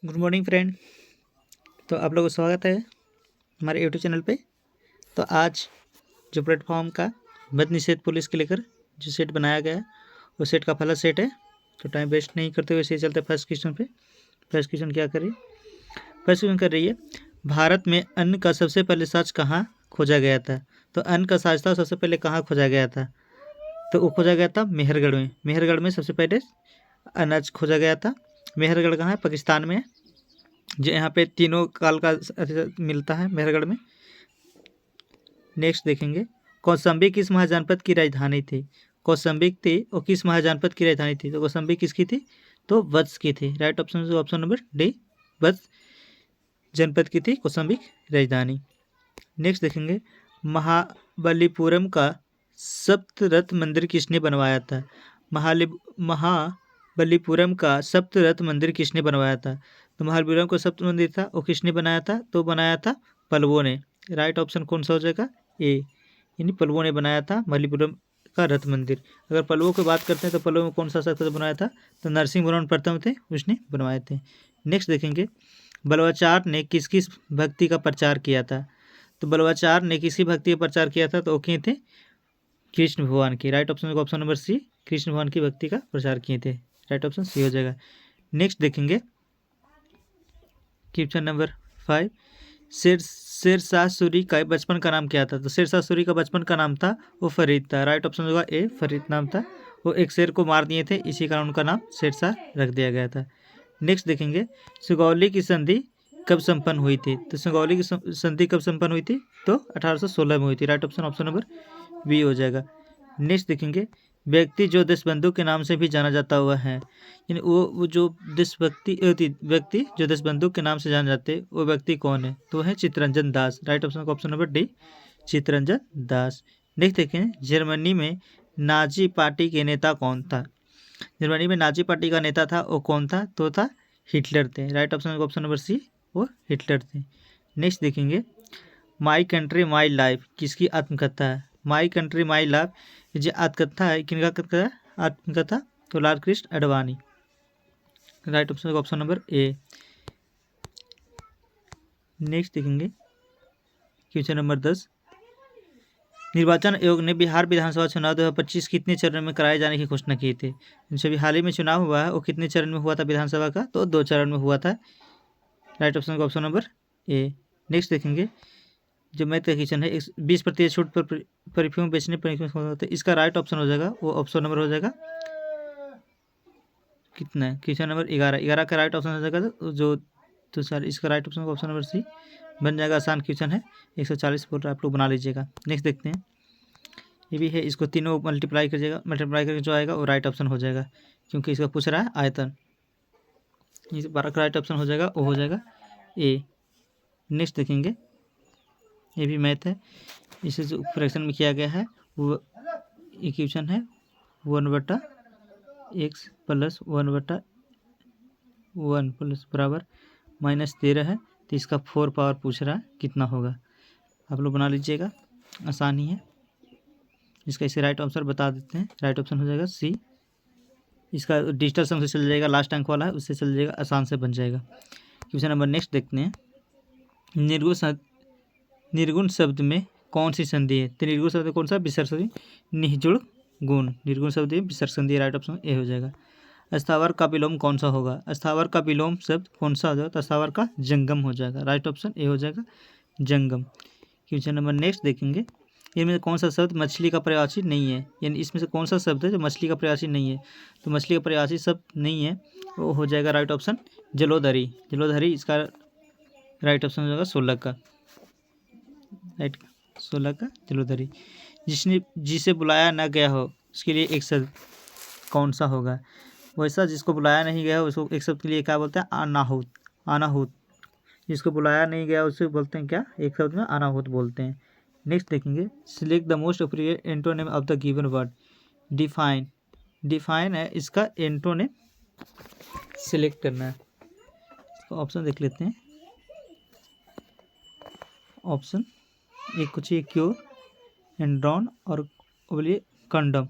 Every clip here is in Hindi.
Good morning friend. तो आप लोगों का स्वागत है हमारे यूट्यूब चैनल पे। तो आज जो प्लेटफॉर्म का मद्य निषेध पुलिस के लेकर जो सेट बनाया गया है वो सेट का पहला सेट है। तो टाइम वेस्ट नहीं करते हुए इसे चलते फर्स्ट क्वेश्चन पे। फर्स्ट क्वेश्चन क्या करिए, फर्स्ट क्वेश्चन कर रही है, भारत में अन्न का सबसे पहले साज कहाँ खोजा गया था। तो अन्न का साज था सबसे पहले कहाँ खोजा गया था, तो वो खोजा गया था मेहरगढ़ में। मेहरगढ़ में सबसे पहले अनाज खोजा गया था। मेहरगढ़ कहाँ है, पाकिस्तान में है। जो यहाँ पे तीनों काल का मिलता है मेहरगढ़ में। नेक्स्ट देखेंगे, कौशाम्बी किस महाजनपद की राजधानी थी। कौशाम्बी थी और किस महाजनपद की राजधानी थी, तो कौशाम्बी किसकी थी, तो वत्स की थी। Right option option number D, Vatsa जनपद की थी कौशाम्बी राजधानी। नेक्स्ट देखेंगे, महाबलीपुरम का सप्तरथ मंदिर किसने बनवाया था। महाबलीपुरम का सप्तरथ मंदिर किसने बनवाया था। तो महाबलीपुरम का सप्त मंदिर था वो किसने बनाया था, तो बनाया था पल्लवों ने। राइट ऑप्शन कौन सा हो जाएगा, ए, यानी पल्लवों ने बनाया था महाबलीपुरम का रथ मंदिर। अगर पल्लवों की बात करते हैं तो पल्लवों में कौन सा शख्स बनाया था, तो नरसिंह वर्मन प्रथम थे, उसने बनवाए थे। नेक्स्ट देखेंगे, बलवाचार ने किस किस भक्ति का प्रचार किया था। तो बलवाचार ने किसकी भक्ति का प्रचार किया था, तो वो किए थे कृष्ण भगवान की। Right option option number C, Krishna भगवान की भक्ति का प्रचार किए थे। राइट ऑप्शन सी हो जाएगा। नेक्स्ट देखेंगे क्वेश्चन नंबर 5, शेरशाह सूरी का बचपन का नाम क्या था। तो शेरशाह सूरी का बचपन का नाम था वो फरीद था। राइट ऑप्शन होगा ए, फरीद नाम था। वो एक शेर को मार दिए थे, इसी कारण उनका नाम शेरशाह रख दिया गया था। नेक्स्ट देखेंगे, सुगौली की संधि कब संपन्न हुई थी। तो सुगौली की संधि कब संपन्न हुई थी, तो 1816 में हुई थी। Right option option number B हो जाएगा। नेक्स्ट देखेंगे, व्यक्ति जो देशबंधु के नाम से भी जाना जाता हुआ है, यानी वो जो व्यक्ति जो देशबंधु के नाम से जाने जाते वो व्यक्ति कौन है, तो है चित्तरंजन दास। राइट ऑप्शन का option number D, Chittaranjan Das. Next देखें, जर्मनी में नाजी पार्टी के नेता कौन था। जर्मनी में नाजी पार्टी का नेता था वो कौन था, तो था हिटलर थे। राइट ऑप्शन का ऑप्शन नंबर सी, वो हिटलर थे। नेक्स्ट देखेंगे, माई कंट्री माई लाइफ किसकी आत्मकथा है। माई कंट्री माई लाइफ जो आत्मकथा है, किनका कथा है, आत्मकथा, तो Lal Krishna Advani. Right option option number A. Next देखेंगे क्वेश्चन नंबर 10, निर्वाचन आयोग ने बिहार विधानसभा चुनाव 2025 कितने चरण में कराए जाने की घोषणा की थी। जब हाल ही में चुनाव हुआ है वो कितने चरण में हुआ था विधानसभा का, तो 2 चरण में हुआ था। राइट ऑप्शन का ऑप्शन नंबर ए। नेक्स्ट देखेंगे, जो मैथ का क्वेश्चन है, 20% छूट पर परफ्यूम बेचने पर, इसका राइट ऑप्शन हो जाएगा वो ऑप्शन नंबर हो जाएगा कितना है, क्वेश्चन नंबर 11। 11 का राइट ऑप्शन हो जाएगा तो सर इसका right option option number C बन जाएगा। आसान क्वेश्चन है, 140 बोल रहा है, आप लोग बना लीजिएगा। नेक्स्ट देखते हैं, ये भी है, इसको तीनों मल्टीप्लाई करिएगा, मल्टीप्लाई करके जो आएगा वो राइट ऑप्शन हो जाएगा, क्योंकि इसका पूछ रहा है आयतन। इस 12 का राइट ऑप्शन हो जाएगा वो हो जाएगा ए। नेक्स्ट देखेंगे, ये भी मैथ है, इसे जो फ्रैक्शन में किया गया है वो इक्वेशन है 1/x प्लस 1/1 प्लस बराबर -13 है। तो इसका 4 पावर पूछ रहा है कितना होगा, आप लोग बना लीजिएगा, आसान ही है। इसका इसे राइट आंसर बता देते हैं, राइट ऑप्शन हो जाएगा सी। इसका डिजिटल सम से चल जाएगा, लास्ट अंक वाला है उससे चल जाएगा, आसान से बन जाएगा। क्वेश्चन नंबर नेक्स्ट देखते हैं, निर्गुण शब्द में कौन सी संधि है। तो निर्गुण शब्द में कौन सा, विसर्ग संधि, निःजुड़ गुण। निर्गुण शब्द में विसर्ग संधि, राइट ऑप्शन ए हो जाएगा। स्थावर का विलोम कौन सा होगा। स्थावर का विलोम शब्द कौन सा हो जाएगा, तो स्थावर का जंगम हो जाएगा। राइट ऑप्शन ए हो जाएगा जंगम। क्वेश्चन नंबर नेक्स्ट देखेंगे, इनमें से कौन सा शब्द मछली का पर्यायवाची नहीं है, यानी इसमें से कौन सा शब्द है जो मछली का पर्यायवाची नहीं है। तो मछली का पर्यायवाची शब्द नहीं है वो हो जाएगा राइट ऑप्शन जलोधरी। जलोधरी इसका राइट ऑप्शन हो जाएगा 16 का, राइट 16 का जलोधरी। जिसे बुलाया ना गया हो उसके लिए एक शब्द कौन सा होगा। वैसा जिसको बुलाया नहीं गया उसको एक शब्द के लिए क्या बोलते हैं, अनाहुत। अनाहुत जिसको बुलाया नहीं गया उसे बोलते हैं क्या, एक शब्द में अनाहुत बोलते हैं। नेक्स्ट देखेंगे, select the most appropriate antonym of the given word. Define, define है, इसका एंटोनिम सिलेक्ट करना है। इसका ऑप्शन देख लेते हैं, ऑप्शन एक कुछ ही, क्योर, एंड्रॉन और कंडम।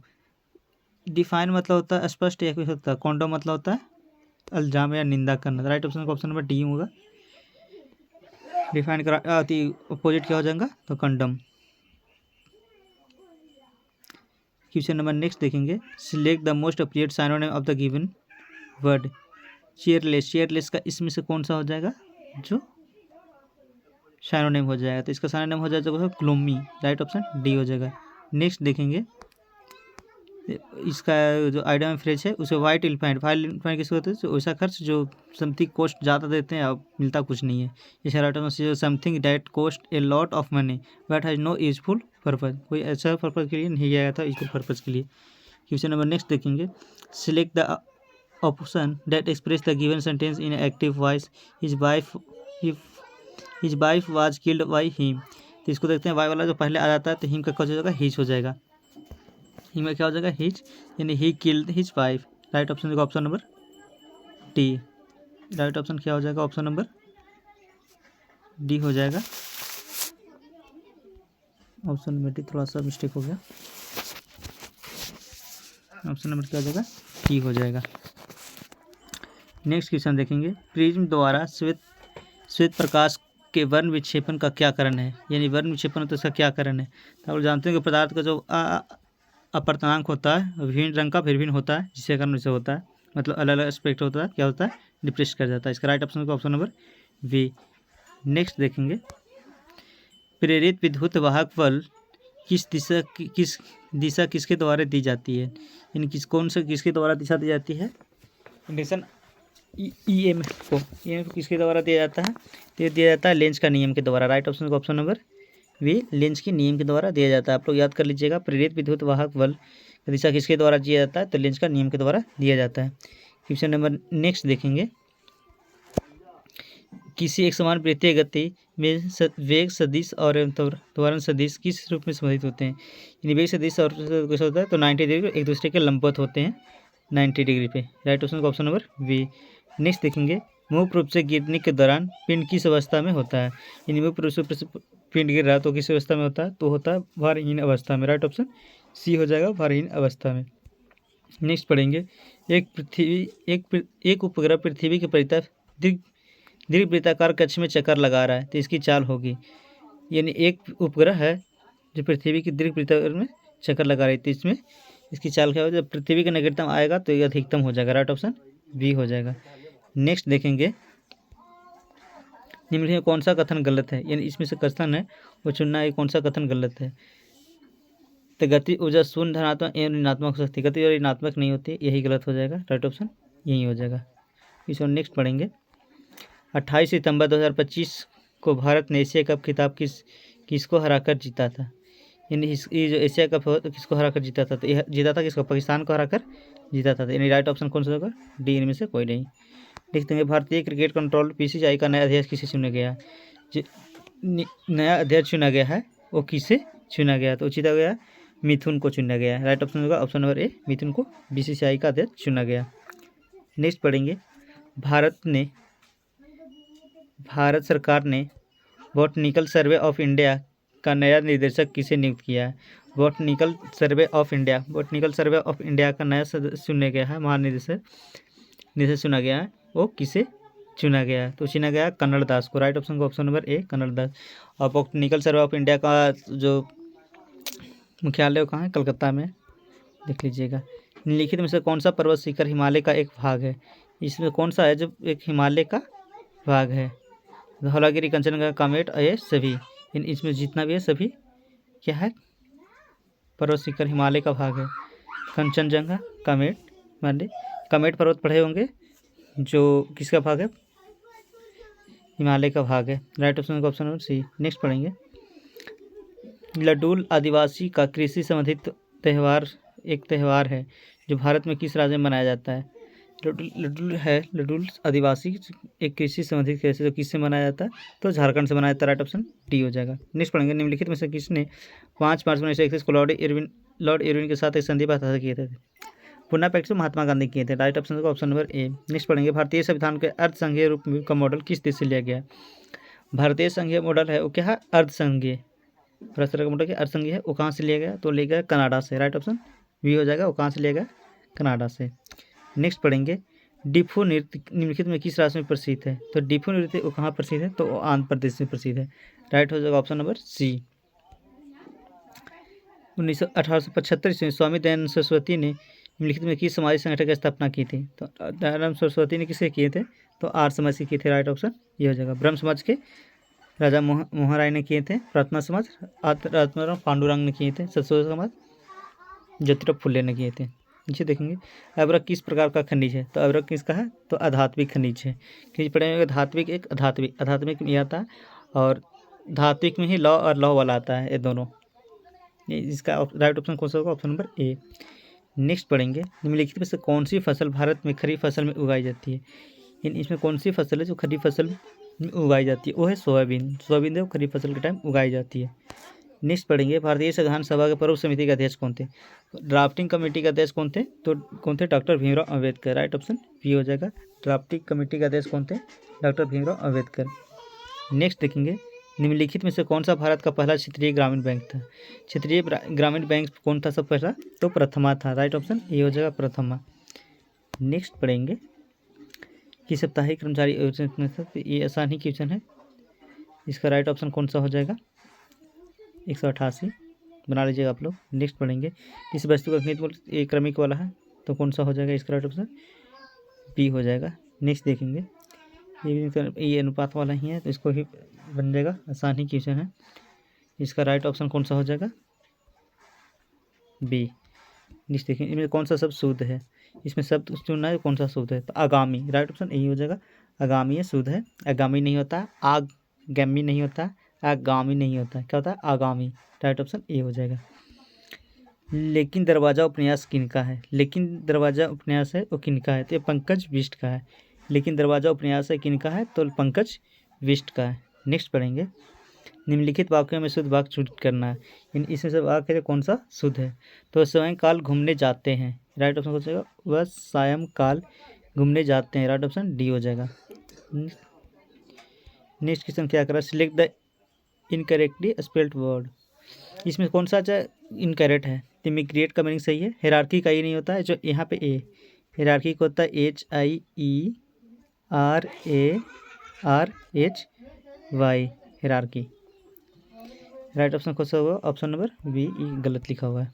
डिफाइन मतलब होता है स्पष्ट या कुछ होता है, कॉन्डम मतलब होता है इल्जाम या निंदा करना। राइट ऑप्शन का ऑप्शन नंबर डी होगा। डिफाइन करा अपोजिट क्या हो जाएगा, तो कंडम। क्वेश्चन नंबर नेक्स्ट देखेंगे, select the most appropriate synonym of the given word. Chairless, chairless का इसमें से कौन सा हो जाएगा जो साइनोनिम हो जाएगा, तो इसका साइनोनिम हो जाएगा ग्लूमी। राइट ऑप्शन डी हो जाएगा। नेक्स्ट देखेंगे, इसका जो आइडिया में फ्रेज है उसे वाइट एलिफेंट, वाइट एलिफेंट किसको होते हैं, वैसा खर्च जो समथिंग कॉस्ट ज़्यादा देते हैं और मिलता कुछ नहीं है। इसका right option something that cost a lot of money but has no useful purpose, कोई ऐसा पर्पज के लिए नहीं गया था, यूजफुल पर्पज के लिए। क्वेश्चन नंबर नेक्स्ट देखेंगे, select the option that express the given sentence in active voice. His wife was killed by him. तो इसको देखते हैं, वाई वाला जो पहले आ जाता है तो हिम का क्या हो जाएगा, हिज हो जाएगा। हिम में क्या हो जाएगा, हिज, यानी he killed his wife. Right option देगा option number D. Right option क्या हो जाएगा, ऑप्शन नंबर डी हो जाएगा। ऑप्शन नंबर डी, थोड़ा सा मिस्टेक हो गया, ऑप्शन नंबर क्या हो जाएगा, डी हो जाएगा। नेक्स्ट क्वेश्चन देखेंगे, प्रिज्म द्वारा श्वेत प्रकाश के वर्ण विक्षेपण का क्या कारण है, यानी वर्ण विक्षेपण तो इसका क्या कारण है। तो आप जानते हैं कि पदार्थ का जो अपर्तनांक होता है विभिन्न रंग का फिर भिन्न होता है, जिसके कारण इसे होता है, मतलब अलग अलग एस्पेक्ट होता है, क्या होता है, डिप्रेस कर जाता है। इसका राइट ऑप्शन का ऑप्शन नंबर बी। नेक्स्ट देखेंगे, प्रेरित विद्युत वाहक बल किस दिशा किसके द्वारा दी जाती है, यानी किसके द्वारा दिशा दी जाती है, इंडक्शन ईएमएफ को किसके द्वारा दिया जाता है, तो ये दिया जाता है लेंज का नियम के द्वारा। राइट ऑप्शन का ऑप्शन नंबर वी, लेंज के नियम के द्वारा दिया जाता है। आप लोग याद कर लीजिएगा, प्रेरित विद्युत वाहक बल का दिशा किसके द्वारा दिया जाता है, तो लेंज का नियम के द्वारा दिया जाता है। क्वेश्चन नंबर नेक्स्ट देखेंगे, किसी एक समान वृत्तीय गति में वेग सदिश और त्वरण सदिश किस रूप में संबंधित होते हैं, यानी वेग सदिश और कैसे होता है, तो 90 डिग्री एक दूसरे के लंबवत होते हैं 90 डिग्री पे। राइट ऑप्शन का ऑप्शन नंबर बी। नेक्स्ट देखेंगे, मुक्त रूप से गिरने के दौरान पिंड किस अवस्था में होता है, यानी मुक्त रूप से पिंड गिर रहा है तो किस अवस्था में होता है, तो होता है भारहीन अवस्था में। राइट ऑप्शन सी हो जाएगा, भारहीन अवस्था में। नेक्स्ट पढ़ेंगे, एक उपग्रह पृथ्वी के परितः दीर्घ वृत्ताकार कक्ष में चक्कर लगा रहा है, तो इसकी चाल होगी, यानी एक उपग्रह है जो पृथ्वी की दीर्घ वृत्ताकार में चक्कर लगा रही थी, इसमें इसकी चाल क्या होगी, जब पृथ्वी का निकटतम आएगा तो ये अधिकतम हो जाएगा। राइट ऑप्शन बी हो जाएगा। नेक्स्ट देखेंगे, निम्नलिखित में कौन सा कथन गलत है, यानी इसमें से कथन है वो चुनना है, कौन सा कथन गलत है। तो गति ऊर्जा शून्य धनात्मक एवं ऋणात्मक हो सकती है, गति और ऋणात्मक नहीं होती, यही गलत हो जाएगा। राइट ऑप्शन यही हो जाएगा। इस और नेक्स्ट पढ़ेंगे, 28 सितंबर 2025 को भारत ने एशिया कप खिताब किसको हराकर जीता था, यानी ये जो एशिया कप हो तो किसको हराकर जीता था, तो यह जीता था किसको, पाकिस्तान को हराकर जीता था। यानी राइट ऑप्शन कौन सा होगा, डी, इनमें से कोई नहीं। देखते हैं, भारतीय क्रिकेट कंट्रोल बीसीसीआई का नया अध्यक्ष किसे चुना गया, नया अध्यक्ष चुना गया है वो किसे चुना गया, तो उचित हो गया मिथुन को चुना गया। राइट ऑप्शन होगा ऑप्शन नंबर ए, मिथुन को बीसीसीआई का अध्यक्ष चुना गया। नेक्स्ट पढ़ेंगे, भारत सरकार ने बॉटनिकल सर्वे ऑफ इंडिया का नया निदेशक किसे नियुक्त किया है, बॉटनिकल सर्वे ऑफ इंडिया का नया सदस्य चुना गया है, महानिदेशक चुना गया है, वो किसे चुना गया है, तो चुना गया कन्नड़ दास को। राइट ऑप्शन का ऑप्शन नंबर ए, कन्नड़ दास। और बॉटनिकल सर्वे ऑफ इंडिया का जो मुख्यालय कहाँ है, कलकत्ता में, देख लीजिएगा। निम्नलिखित में से कौन सा पर्वत शिखर हिमालय का एक भाग है, इसमें कौन सा है जो एक हिमालय का भाग है, धौलागिरी, कंचनजंगा, कामेट, ये सभी, इसमें जितना भी है सभी क्या है, पर्वत शिखर हिमालय का भाग है। कंचनजंगा, कामेट, मांडे, कामेट पर्वत पढ़े होंगे जो किसका भाग है, हिमालय का भाग है। राइट ऑप्शन का ऑप्शन नंबर सी। नेक्स्ट पढ़ेंगे, लडुल आदिवासी का कृषि संबंधित एक त्यौहार है जो भारत में किस राज्य में मनाया जाता है, लडुल आदिवासी एक कृषि संबंधित कैसे तो किससे मनाया जाता है, तो झारखंड से मनाया जाता है। राइट ऑप्शन डी हो जाएगा। नेक्स्ट पढ़ेंगे, निम्नलिखित में से किसने 5 मार्च 1931 को लॉर्ड इरविन के साथ एक संधि पर हस्ताक्षर किए थे, पुना पैक्ट महात्मा गांधी किए थे। राइट ऑप्शन का ऑप्शन नंबर ए। नेक्स्ट पढ़ेंगे, भारतीय संविधान के अर्धसंघीय रूप का मॉडल किस देश से लिया गया, भारतीय संघीय मॉडल है वो क्या है, अर्धसंघीय, भारत सरकार का मॉडल क्या अर्धसंघीय है, वो कहाँ से लिया गया, तो लिया गया कनाडा से। राइट ऑप्शन बी हो जाएगा, वो कहाँ से लिया गया, कनाडा से। नेक्स्ट पढ़ेंगे, डिफू नृत्य निम्नलिखित में किस राज्य में प्रसिद्ध है? तो डिफू नृत्य वो कहाँ प्रसिद्ध है? तो वो आंध्र प्रदेश में प्रसिद्ध है। राइट हो जाएगा ऑप्शन नंबर सी। 1875 ईस्वी में स्वामी दयानंद सरस्वती ने निम्नलिखित में किस सामाजिक संगठन की स्थापना की थी? तो दयानंद सरस्वती ने किसके किए थे? तो आर्य समाज के किए थे। राइट ऑप्शन ये हो जाएगा। ब्रह्म समाज के राजा मोहन राय ने किए थे। प्रार्थना समाज आत्माराम पांडुरंग ने किए थे। सतसोजा समाज ज्योतिराव फुले ने किए थे। नीचे देखेंगे अवरक किस प्रकार का खनिज है? तो अवरक किसका है? तो आध्यात्मिक खनिज है। खनिज पढ़ेंगे धात्विक एक आध्यात्मिक में आता है और धात्विक में ही लौ और लौ वाला आता है, ये दोनों। इसका राइट ऑप्शन कौन सा होगा? Option number A. नेक्स्ट पढ़ेंगे निम्नलिखित में से कौन सी फसल भारत में खरीफ फसल में उगाई जाती है? इसमें कौन सी फसल है जो खरीफ फसल में उगाई जाती है? वो है सोयाबीन। सोयाबीन जो खरीफ फसल के टाइम उगाई जाती है। नेक्स्ट पढ़ेंगे भारतीय संविधान सभा के पूर्व समिति के अध्यक्ष कौन थे? ड्राफ्टिंग कमेटी के अध्यक्ष कौन थे? तो कौन थे? Doctor Bhimrao Ambedkar. Right option B हो जाएगा। ड्राफ्टिंग कमेटी के अध्यक्ष कौन थे? डॉक्टर भीमराव अम्बेडकर। नेक्स्ट देखेंगे निम्नलिखित में से कौन सा भारत का पहला क्षेत्रीय ग्रामीण बैंक था? क्षेत्रीय ग्रामीण बैंक कौन था सब पहला? तो प्रथमा था। राइट ऑप्शन ए हो जाएगा प्रथमा। नेक्स्ट पढ़ेंगे कि साप्ताहिक कर्मचारी योजना, ये आसान ही क्वेश्चन है। इसका राइट ऑप्शन कौन सा हो जाएगा? 188 बना लीजिएगा आप लोग। नेक्स्ट पढ़ेंगे इस वस्तु का गणित मूल्य एक क्रमिक वाला है, तो कौन सा हो जाएगा? इसका राइट ऑप्शन बी हो जाएगा। नेक्स्ट देखेंगे ये अनुपात वाला ही है, तो इसको ही बन जाएगा। आसान ही क्वेश्चन है। इसका राइट ऑप्शन कौन सा हो जाएगा? बी। नेक्स्ट देखेंगे इनमें कौन सा शब्द शुद्ध है? इसमें शब्द चुनना है कौन सा शुद्ध है? तो आगामी। राइट ऑप्शन यही हो जाएगा। आगामी है, शुद्ध है। आगामी नहीं होता, आगामी नहीं होता, आगामी नहीं होता, क्या होता है? आगामी। राइट ऑप्शन ए हो जाएगा। लेकिन दरवाजा उपन्यास किनका है? लेकिन दरवाजा उपन्यास है वो किनका है? तो ये पंकज बिष्ट का है। लेकिन दरवाजा उपन्यास है किनका है? तो पंकज बिष्ट का है। नेक्स्ट पढ़ेंगे निम्नलिखित वाक्यों में शुद्ध वाक्य चुन करना है। इसमें से वाक्य है कौन सा शुद्ध है? तो सायंकाल घूमने जाते हैं। राइट ऑप्शन हो जाएगा वह सायंकाल घूमने जाते हैं। राइट ऑप्शन डी हो जाएगा। नेक्स्ट क्वेश्चन क्या करा? Select the incorrectly spelled word. इसमें कौन सा इनकरेक्ट है? इमिग्रेट का मीनिंग सही है। हेरारकी का ये नहीं होता है जो यहाँ पे ए हेरारकी को होता है HIERARHY हेरारकी। राइट ऑप्शन कौन सा होगा? ऑप्शन नंबर बी गलत लिखा हुआ है।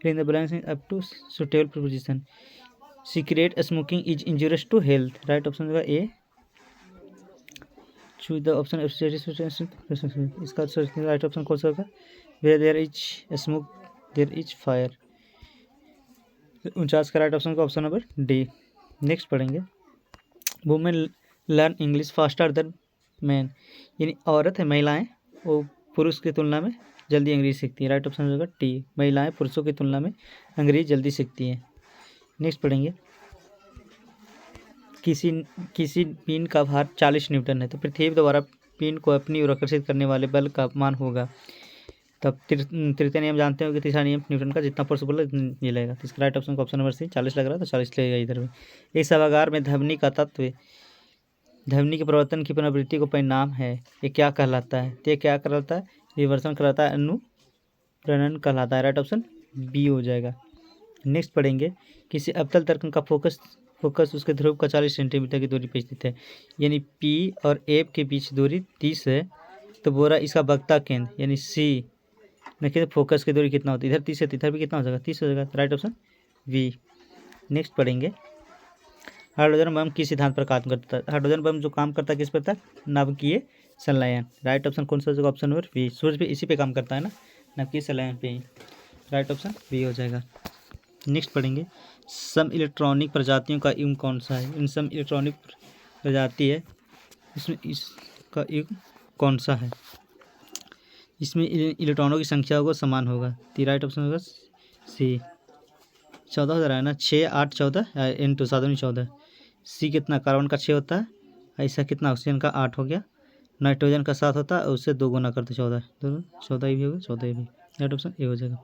फिर in the blanks up to suitable preposition. Cigarette smoking is injurious to health. Right option होगा ए। चूज द ऑप्शन इसका राइट ऑप्शन कौन सा होगा? Where there is smoke there is fire. 49 का राइट ऑप्शन का ऑप्शन नंबर डी। नेक्स्ट पढ़ेंगे women learn English faster than man. यानी औरत है, महिलाएं वो पुरुष की तुलना में जल्दी अंग्रेजी सीखती है। राइट ऑप्शन होगा टी। महिलाएं पुरुषों की तुलना में अंग्रेजी जल्दी सीखती हैं। नेक्स्ट पढ़ेंगे किसी पिन का भार 40 न्यूटन है तो पृथ्वी द्वारा पिन को अपनी ओर आकर्षित करने वाले बल का मान होगा। तब तृतीय नियम जानते हो कि तीसरा नियम न्यूटन का जितना फोर्स बोला ये लगेगा। तो इसका राइट ऑप्शन का ऑप्शन नंबर सी। 40 लग रहा है तो 40 लगेगा इधर में। एक सभागार में ध्वनि का तत्व ध्वनि के परिवर्तन की पुनरावृत्ति को परिणाम है, ये क्या कहलाता है? तो ये क्या कहलाता है? रिवर्सन कहलाता है, अनुप्रणन कहलाता है। राइट ऑप्शन बी हो जाएगा। नेक्स्ट पढ़ेंगे किसी अवतल तर्कन का फोकस उसके ध्रुव का 40 सेंटीमीटर की दूरी पर स्थित है। यानी पी और एफ के बीच दूरी 30 है, तो बोरा इसका वक्ता केंद्र यानी सी देखिए फोकस की दूरी कितना होती है? इधर 30 है, इधर भी कितना हो जाएगा? 30 हो जाएगा। Right option B. नेक्स्ट पढ़ेंगे हाइड्रोजन बम किस सिद्धांत पर काम करता है? हाइड्रोजन बम जो काम करता है किस पर था? नाभिकीय संलयन। राइट ऑप्शन कौन सा हो जाएगा? Option number B. सूर्य पे इसी पे काम करता है ना, नाभिकीय संलयन पे ही। राइट ऑप्शन बी हो जाएगा। नेक्स्ट पढ़ेंगे सम इलेक्ट्रॉनिक प्रजातियों का युग्म कौन सा है? इन सम इलेक्ट्रॉनिक प्रजाति है इसमें इसका युग्म कौन सा है? इसमें इलेक्ट्रॉनों की संख्या को समान होगा। तो राइट ऑप्शन होगा सी। 14 हो रहा है ना, 6 8 14 इंटू 7 14। सी कितना? कार्बन का 6 होता है, ऐसा कितना? ऑक्सीजन का 8 हो गया, नाइट्रोजन का 7 होता है और उससे 2 गुना करते 14 दोनों 14 भी होगा, 14 भी। राइट ऑप्शन ए हो जाएगा।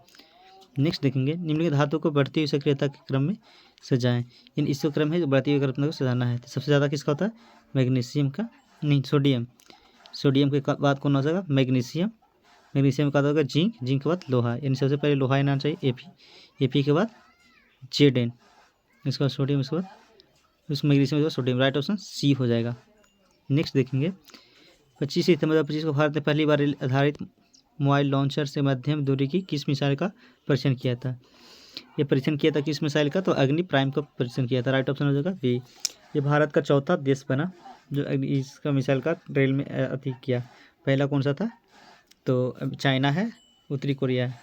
नेक्स्ट देखेंगे निम्नलिखित धातु को बढ़ती हुई सक्रियता के क्रम में सजाएं। इन इस क्रम में जो बढ़ती हुई क्रम को सजाना है तो सबसे ज़्यादा किसका होता है? मैग्नीशियम का, नहीं सोडियम। सोडियम के बाद कौन हो जाएगा? मैग्नीशियम। मैग्नीशियम का होगा जिंक, जिंक के बाद लोहा, यानी सबसे पहले लोहा आना चाहिए, एपी के बाद जेडेन, इसके बाद सोडियम, इसके बाद उस मैग्नीशियम होगा सोडियम, राइट ऑप्शन सी हो जाएगा। नेक्स्ट देखेंगे 25 सितंबर 2025 को भारत ने पहली बार आधारित मोबाइल लॉन्चर से मध्यम दूरी की किस मिसाइल का परीक्षण किया था? ये परीक्षण किया था किस मिसाइल का? तो अग्नि प्राइम का परीक्षण किया था, राइट ऑप्शन हो जाएगा बी। ये भारत का चौथा देश बना जो इसका मिसाइल का रेल में अति किया। पहला कौन सा था? तो चाइना है, उत्तरी कोरिया है।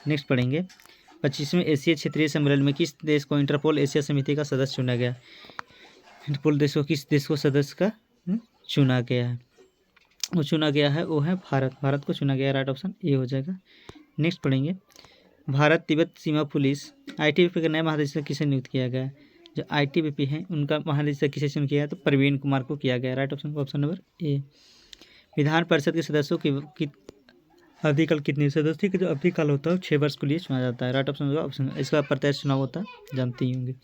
नेक्स्ट पढ़ेंगे 25वें एशिया क्षेत्रीय सम्मेलन में किस देश को इंटरपोल एशिया समिति का सदस्य चुना गया? इंटरपोल देश को किस देश को सदस्य का चुना गया है? वो चुना गया है वो है भारत, भारत को चुना गया, राइट ऑप्शन ए हो जाएगा। नेक्स्ट पढ़ेंगे भारत तिब्बत सीमा पुलिस ITBP के नए महानिदेशक किसे नियुक्त किया गया? जो ITBP है उनका महानिदेशक किसे चुना किया है? तो प्रवीण कुमार को किया गया, राइट ऑप्शन ऑप्शन नंबर ए। विधान परिषद के सदस्यों की अवधिकाल कितनी? सदस्य का जो अवधिकाल होता है 6 वर्ष के लिए चुना जाता है, राइट ऑप्शन होगा ऑप्शन। इसका प्रत्यक्ष चुनाव होता है, जानते ही होंगे।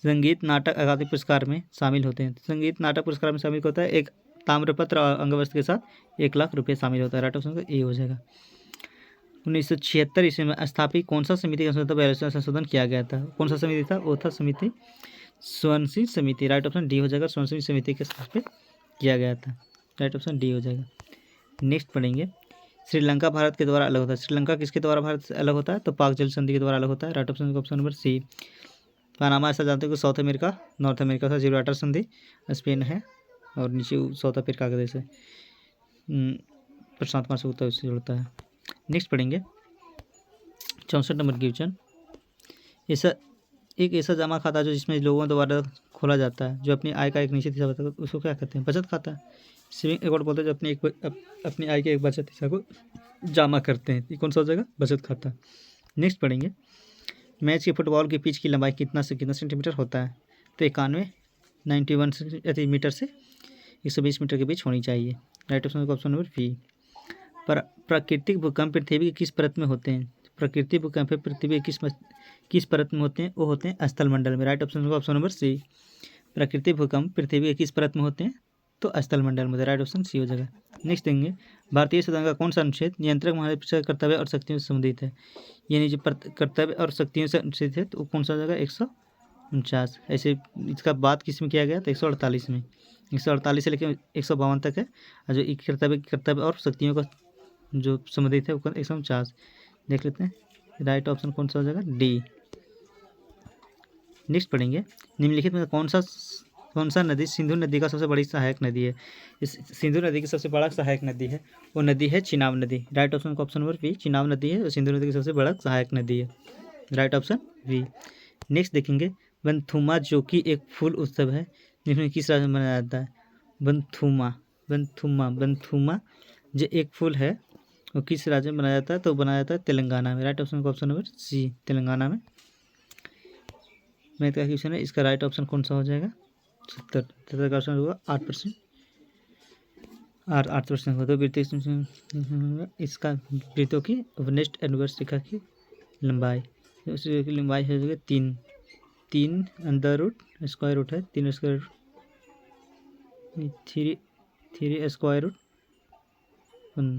संगीत नाटक अकादमी पुरस्कार में शामिल होते हैं। संगीत नाटक पुरस्कार में शामिल होता है एक ताम्रपत्र और अंगवस्त्र के साथ 1 लाख रुपये शामिल होता है, राइट ऑप्शन ए हो जाएगा। 1976 ईस्वी में स्थापित कौन सा समिति का संशोधन किया गया था? कौन सा समिति था? वो था समिति स्वर्ण सिंह समिति, राइट ऑप्शन डी हो जाएगा। स्वर्ण सिंह समिति के साथ पे किया गया था, राइट ऑप्शन डी हो जाएगा। नेक्स्ट पढ़ेंगे श्रीलंका भारत के द्वारा अलग होता है। श्रीलंका किसके द्वारा भारत से अलग होता है? तो पाक जल संधि के द्वारा अलग होता है, right option option number C. Panama ऐसा जानते हो कि साउथ अमेरिका नॉर्थ अमेरिका था। जिब्राल्टर संधि स्पेन है और नीचे साउथ अफ्रीका का देश है, प्रशांत महासागर होता है उससे जुड़ता है। नेक्स्ट पढ़ेंगे 64 नंबर क्वेश्चन। एक ऐसा जमा खाता जो जिसमें लोगों द्वारा खोला जाता है जो अपनी आय का एक निश्चित हिस्सा बताता है उसको क्या कहते हैं? बचत खाता। सेविंग अकाउंट बोलते हैं जो अपनी आय के एक बचत हिस्सा को जमा करते हैं, ये कौन सा हो जाएगा? बचत खाता। नेक्स्ट पढ़ेंगे मैच के फुटबॉल की पिच की लंबाई कितना से कितना सेंटीमीटर होता है? तो 91 मीटर से 120 मीटर के बीच होनी चाहिए, राइट ऑप्शन नंबर बी। प्राकृतिक भूकंप पृथ्वी के किस परत में होते हैं? प्राकृतिक भूकंप पृथ्वी के किस परत में होते हैं? वो होते हैं स्थल मंडल में, राइट ऑप्शन नंबर सी। प्राकृतिक भूकंप पृथ्वी के किस परत में होते हैं? तो स्थल मंडल में, राइट ऑप्शन सी हो जाएगा। नेक्स्ट देंगे भारतीय संविधान का कौन सा अनुच्छेद नियंत्रक महानिदेशक कर्तव्य और शक्तियों से संबंधित है? यानी जो कर्तव्य और शक्तियों से अनुच्छेद है तो कौन सा हो जाएगा? 149। ऐसे इसका बात किस में किया गया? तो 148 में। 148 से लेकर 152 तक है, और जो कर्तव्य और शक्तियों का जो संबंधित है वो 149 देख लेते हैं, राइट ऑप्शन कौन सा हो जाएगा? डी। नेक्स्ट पढ़ेंगे निम्नलिखित में कौन सा नदी सिंधु नदी का सबसे बड़ी सहायक नदी है? इस सिंधु नदी की सबसे बड़ा सहायक नदी है वो नदी है चिनाब नदी, राइट ऑप्शन का ऑप्शन नंबर बी। चिनाब नदी है और सिंधु नदी की सबसे बड़ा सहायक नदी है, राइट ऑप्शन बी। नेक्स्ट देखेंगे बंथुमा जो कि एक फूल उत्सव है जिसमें किस राज्य में मनाया जाता है? बंथुमा जो एक फूल है वो किस राज्य में बनाया जाता है? तो बनाया जाता है तेलंगाना में, राइट ऑप्शन का ऑप्शन नंबर सी तेलंगाना में। मैथ का क्वेश्चन है, इसका राइट ऑप्शन कौन सा हो जाएगा? 70 का ऑप्शन होगा 8%। 8% हो तो वृत्तीय इसका वृत्तों की नेक्स्ट एडवर्स रेखा की लंबाई की लंबाई है 3 अंडर रूट स्क्वायर रूट है 3 square root 3 square root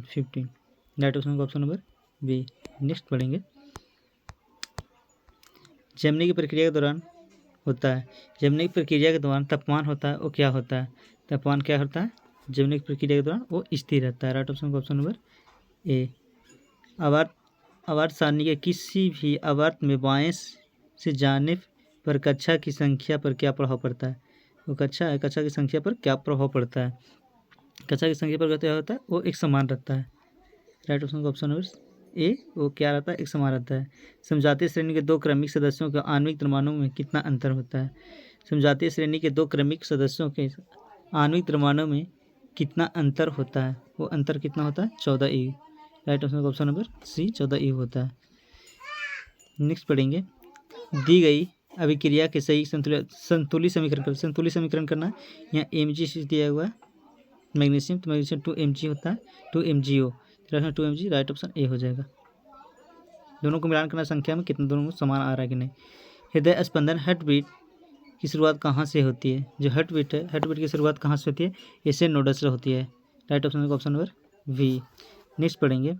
15, right option number B. Next पढ़ेंगे जमने की प्रक्रिया के दौरान होता है। जमने की प्रक्रिया के दौरान तापमान होता है वो क्या होता है? तापमान क्या होता है जमने की प्रक्रिया के दौरान? वो स्थिर रहता है, राइट ऑप्शन नंबर ए। आवर्त सारणी के किसी भी आवर्त में बाएं से जाने पर कक्षा की संख्या पर क्या प्रभाव पड़ता है? वो कक्षा की संख्या पर क्या प्रभाव पड़ता है? कक्षा की संख्या पर क्या होता है? वो एक समान रहता है, राइट ऑप्शन नंबर ए। वो क्या रहता है? एक समान रहता है। समजातीय श्रेणी के 2 क्रमिक सदस्यों के आणविक द्रव्यमानों में कितना अंतर होता है? समजातीय श्रेणी के 2 क्रमिक सदस्यों के आणविक द्रव्यमानों में कितना अंतर होता है? वो अंतर कितना होता है? 14 ई, राइट ऑप्शन नंबर सी 14 ई होता है। नेक्स्ट पढ़ेंगे दी गई अभिक्रिया के सही संतुलित समीकरण करना। यहाँ Mg से दिया हुआ है मैग्नीशियम, तो मैग्नीशियम 2Mg होता है 2MgO, 2Mg, right option A हो जाएगा। दोनों को मिलान करना संख्या में कितना दोनों को समान आ रहा है कि नहीं। हृदय स्पंदन हार्ट बीट की शुरुआत कहाँ से होती है? जो हार्ट बीट है हार्ट बीट की शुरुआत कहाँ से होती है? ऐसे नोडल से होती है, right option number B. Next पढ़ेंगे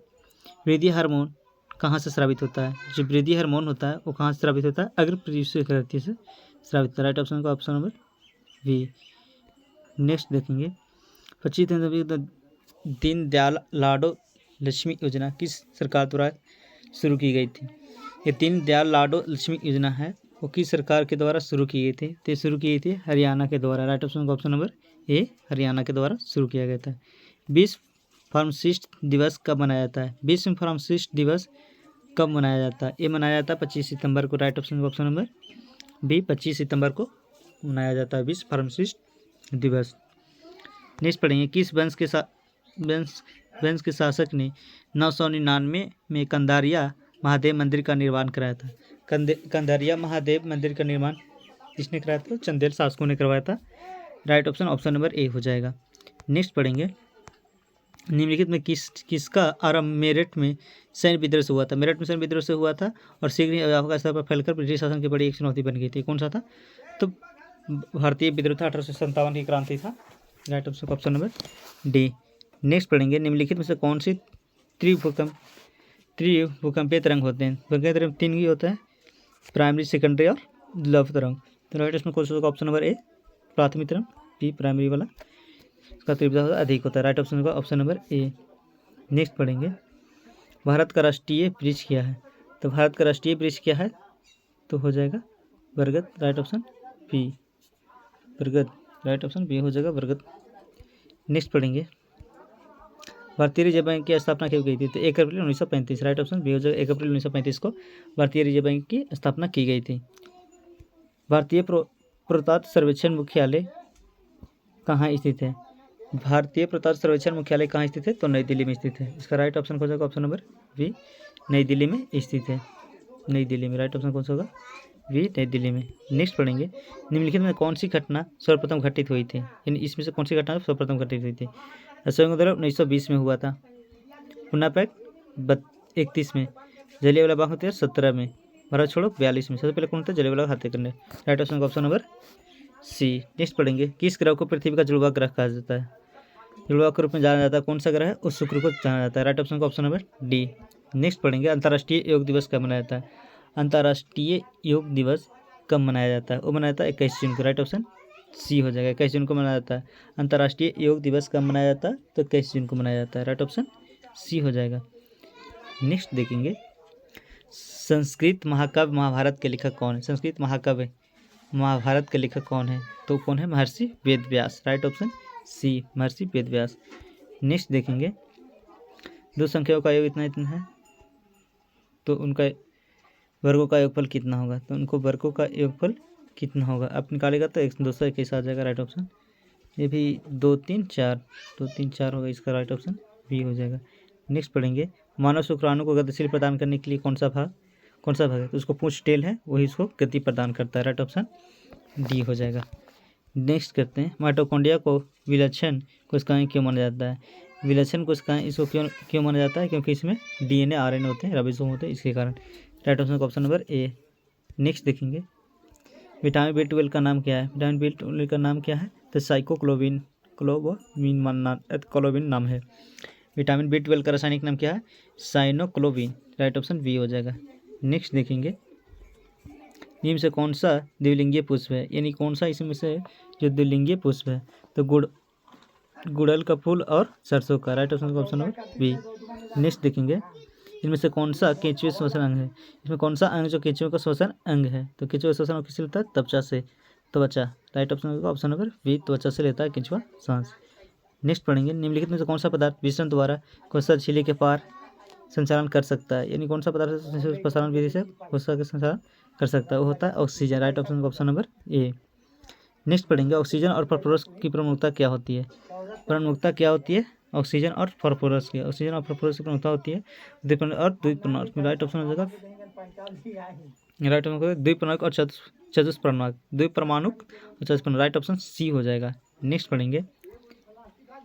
वृद्धि हार्मोन कहाँ से स्रावित होता है? जो वृद्धि हार्मोन होता है वो कहाँ से स्रावित होता है? अग्र प्रदेशीय ग्रंथि से स्रावित होता है। राइट ऑप्शन का ऑप्शन नंबर बी। नेक्स्ट देखेंगे 25 दीनदयाल लाडो लक्ष्मी योजना किस सरकार द्वारा शुरू की गई थी? ये दीनदयाल लाडो लक्ष्मी योजना है वो किस सरकार के द्वारा शुरू की गई थी? तो शुरू की गई थी हरियाणा के द्वारा। राइट ऑप्शन का ऑप्शन नंबर ए हरियाणा के द्वारा शुरू किया गया था। विश्व फार्मासिस्ट दिवस कब मनाया जाता है? विश्व फार्मासिस्ट दिवस कब मनाया जाता है? ये मनाया जाता है 25 सितंबर को। राइट ऑप्शन का ऑप्शन नंबर बी 25 सितंबर को मनाया जाता है विश्व फार्मासिस्ट दिवस। नेक्स्ट पढ़ेंगे किस वंश के शासक ने 999 में कंधारिया महादेव मंदिर का निर्माण कराया था? कंधारिया महादेव मंदिर का निर्माण किसने कराया था? चंदेल शासकों ने करवाया था। राइट ऑप्शन ऑप्शन नंबर ए हो जाएगा। नेक्स्ट पढ़ेंगे निम्नलिखित में किसका आरंभ मेरठ में सैन्य विद्रोह से हुआ था? मेरठ में सैन्य विद्रोह से हुआ था और शीघ्र ही व्यापक स्तर पर फैलकर ब्रिटिश शासन की बड़ी एक चुनौती बन गई थी। कौन सा था? तो भारतीय विद्रोह था, 1857 की क्रांति था। Right option option number D. Next पढ़ेंगे निम्नलिखित में से कौन सी त्रिभूकंपीय तरंग होते हैं? भूकंपीय तरंग 3 ही होता है, प्राइमरी, सेकेंडरी और लव तरंग। तो राइट ऑप्शन क्वेश्चन का ऑप्शन नंबर ए प्राथमिक तरंग, बी प्राइमरी वाला इसका तीव्रता अधिक होता है। राइट ऑप्शन का ऑप्शन नंबर ए। नेक्स्ट पढ़ेंगे भारत का राष्ट्रीय वृक्ष क्या है? तो भारत का राष्ट्रीय वृक्ष क्या है? तो हो जाएगा बरगद। राइट ऑप्शन बी बरगद। राइट ऑप्शन बी हो जाएगा बरगद। नेक्स्ट पढ़ेंगे भारतीय रिजर्व बैंक की स्थापना कब गई थी? तो 1 अप्रैल 1935। राइट ऑप्शन बी हो जाएगा 1 अप्रैल 1935 को भारतीय रिजर्व बैंक की स्थापना की गई थी। भारतीय पुरातत्व सर्वेक्षण मुख्यालय कहाँ स्थित है? भारतीय पुरातत्व सर्वेक्षण मुख्यालय कहाँ स्थित है? तो नई दिल्ली में स्थित है। इसका राइट ऑप्शन हो जाएगा ऑप्शन नंबर बी नई दिल्ली में स्थित है। नई दिल्ली में। राइट ऑप्शन कौन सा होगा? बी नई दिल्ली में। नेक्स्ट पढ़ेंगे निम्नलिखित में कौन सी घटना सर्वप्रथम घटित हुई थी? यानी इसमें से कौन सी घटना सर्वप्रथम घटित हुई थी? संयुक्त उत्तर 1920 में हुआ था, पुना पैक 31 में, जलियांवाला बाग हत्याकांड 17 में, भारत छोड़ो 42 में। सबसे पहले कौन था? जलियांवाला बाग हत्याकांड। राइट ऑप्शन का ऑप्शन नंबर सी। नेक्स्ट पढ़ेंगे किस ग्रह को पृथ्वी का जुड़वा ग्रह कहा जाता है? जुड़वा के रूप में जाना जाता है कौन सा ग्रह है? उस शुक्र को जाना जाता है। राइट ऑप्शन का ऑप्शन नंबर डी। नेक्स्ट पढ़ेंगे अंतर्राष्ट्रीय योग दिवस कब मनाया जाता है? अंतर्राष्ट्रीय योग दिवस कब मनाया जाता है? वो मनाया जाता है 21 जून को। राइट ऑप्शन सी हो जाएगा 21 जून को मनाया जाता है। अंतर्राष्ट्रीय योग दिवस कब मनाया जाता है? तो 21 जून को मनाया जाता है। राइट ऑप्शन सी हो जाएगा। नेक्स्ट देखेंगे संस्कृत महाकाव्य महाभारत के लेखक कौन है? संस्कृत महाकाव्य महाभारत के लेखक कौन है? तो कौन है? महर्षि वेदव्यास। राइट ऑप्शन सी महर्षि वेदव्यास। नेक्स्ट देखेंगे दो संख्याओं का योग इतना इतना है तो उनका वर्गों का योगफल कितना होगा? तो उनको वर्गों का योगफल कितना होगा आप निकालेगा तो 221 आ जाएगा। राइट ऑप्शन ये भी 2 3 4 होगा। इसका राइट ऑप्शन बी हो जाएगा। नेक्स्ट पढ़ेंगे मानव शुक्राणु को गतिशील प्रदान करने के लिए कौन सा भाग है? तो उसको पूंछ टेल है वही इसको गति प्रदान करता है। राइट ऑप्शन डी हो जाएगा। नेक्स्ट करते हैं माइटोकॉन्ड्रिया को विलक्षण कोशिकाएं क्यों माना जाता है? विलक्षण कोशिकाएं इसको क्यों माना जाता है? क्योंकि इसमें डीएनए आरएनए होते हैं, राइबोसोम होते हैं, इसके कारण। राइट ऑप्शन का ऑप्शन नंबर ए। नेक्स्ट देखेंगे विटामिन B12 का नाम क्या है? विटामिन B12 का नाम क्या है? तो साइक्लोबिन नाम है। विटामिन B12 का रासायनिक नाम क्या है? साइनोक्लोबिन। राइट ऑप्शन बी हो जाएगा। नेक्स्ट देखेंगे निम्न से कौन सा द्विलिंगीय पुष्प है? यानी कौन सा इसमें से जो द्विलिंगीय पुष्प है? तो गुड़हल का फूल और सरसों का। राइट ऑप्शन का ऑप्शन नंबर बी। नेक्स्ट देखेंगे इनमें से कौन सा केंचुए श्वसन अंग है? इसमें कौन सा अंग जो केंचुए का श्वसन अंग है? तो केंचुआ श्वसन अंग किससे लेता है? त्वचा से। त्वचा। राइट ऑप्शन का ऑप्शन नंबर बी त्वचा से लेता है केंचुआ सांस। नेक्स्ट पढ़ेंगे निम्नलिखित में से कौन सा पदार्थ विसरण द्वारा कोशिका झिल्ली के पार संचालन कर सकता है? यानी कौन सा पदार्थ प्रसारण विधि से कोशिका का संचालन कर सकता है? वो होता है ऑक्सीजन। राइट ऑप्शन का ऑप्शन नंबर ए। नेक्स्ट पढ़ेंगे ऑक्सीजन और फास्फोरस की प्रमुखता क्या होती है? प्रमुखता क्या होती है ऑक्सीजन और फास्फोरस की? ऑक्सीजन और फास्फोरस की प्रमुखता होती है द्विपर्णक। राइट ऑप्शन हो जाएगा राइट ऑप्शन द्विपर्णक और चतुष्पर्णक। द्विपर्माणुक और चतुष्पर्णक। राइट ऑप्शन सी हो जाएगा। नेक्स्ट पढ़ेंगे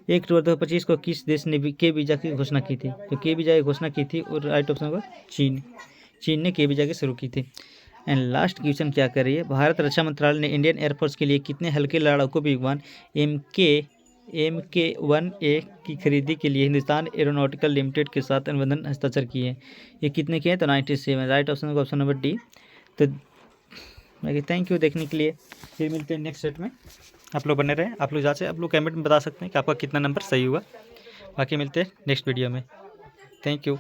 1 अक्टूबर 2025 को किस देश ने के वीजा की घोषणा की थी? तो के वीजा की घोषणा की थी और राइट ऑप्शन होगा चीन ने के वीजा की शुरू की थी। एंड लास्ट क्वेश्चन क्या कर रही है भारत रक्षा मंत्रालय ने इंडियन एयरफोर्स के लिए कितने हल्के लड़ाकू विमान MK MK1A की खरीदी के लिए हिंदुस्तान एरोनॉटिकल लिमिटेड के साथ अनुबंध हस्ताक्षर किए। ये कितने के हैं? तो 97। राइट ऑप्शन होगा ऑप्शन नंबर डी। तो बाकी थैंक यू देखने के लिए। फिर मिलते हैं नेक्स्ट सेट में। आप लोग बने रहें। आप लोग जाके आप लोग कमेंट में बता सकते हैं कि आपका कितना नंबर सही हुआ। बाकी मिलते हैं नेक्स्ट वीडियो में। Thank you.